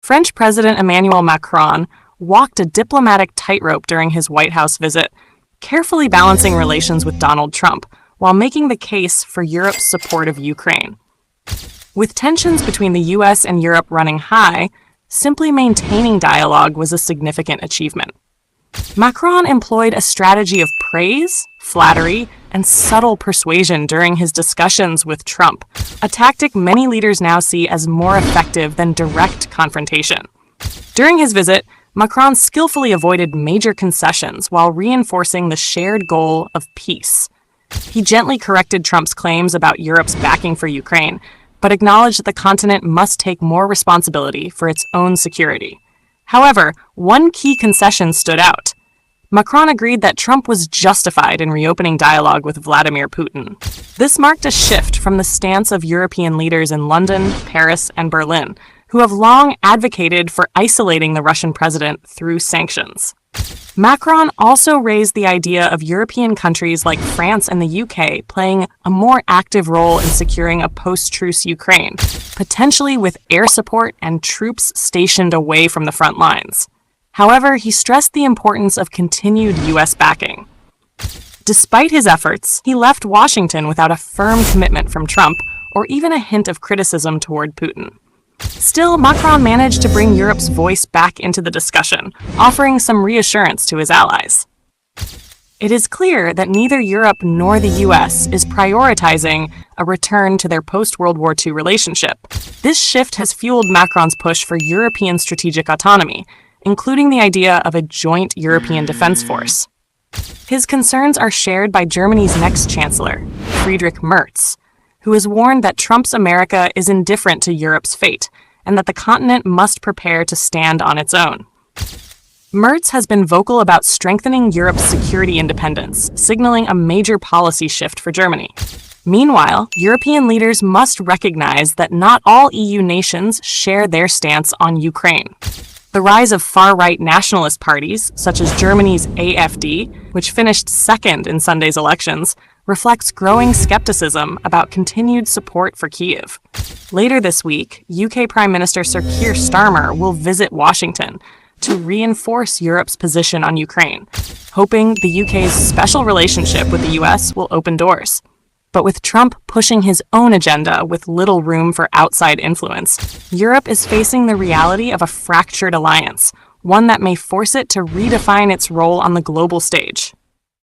French President Emmanuel Macron walked a diplomatic tightrope during his White House visit, carefully balancing relations with Donald Trump while making the case for Europe's support of Ukraine. With tensions between the US and Europe running high, simply maintaining dialogue was a significant achievement. Macron employed a strategy of praise, flattery, and subtle persuasion during his discussions with Trump, a tactic many leaders now see as more effective than direct confrontation. During his visit, Macron skillfully avoided major concessions while reinforcing the shared goal of peace. He gently corrected Trump's claims about Europe's backing for Ukraine, but acknowledged that the continent must take more responsibility for its own security. However, one key concession stood out. Macron agreed that Trump was justified in reopening dialogue with Vladimir Putin. This marked a shift from the stance of European leaders in London, Paris, and Berlin, who have long advocated for isolating the Russian president through sanctions. Macron also raised the idea of European countries like France and the UK playing a more active role in securing a post-truce Ukraine, potentially with air support and troops stationed away from the front lines. However, he stressed the importance of continued US backing. Despite his efforts, he left Washington without a firm commitment from Trump or even a hint of criticism toward Putin. Still, Macron managed to bring Europe's voice back into the discussion, offering some reassurance to his allies. It is clear that neither Europe nor the US is prioritizing a return to their post-World War II relationship. This shift has fueled Macron's push for European strategic autonomy, including the idea of a joint European defense force. His concerns are shared by Germany's next chancellor, Friedrich Merz, who has warned that Trump's America is indifferent to Europe's fate and that the continent must prepare to stand on its own. Merz has been vocal about strengthening Europe's security independence, signaling a major policy shift for Germany. Meanwhile, European leaders must recognize that not all EU nations share their stance on Ukraine. The rise of far-right nationalist parties, such as Germany's AfD, which finished second in Sunday's elections, reflects growing skepticism about continued support for Kyiv. Later this week, UK Prime Minister Sir Keir Starmer will visit Washington to reinforce Europe's position on Ukraine, hoping the UK's special relationship with the US will open doors. But with Trump pushing his own agenda with little room for outside influence, Europe is facing the reality of a fractured alliance, one that may force it to redefine its role on the global stage.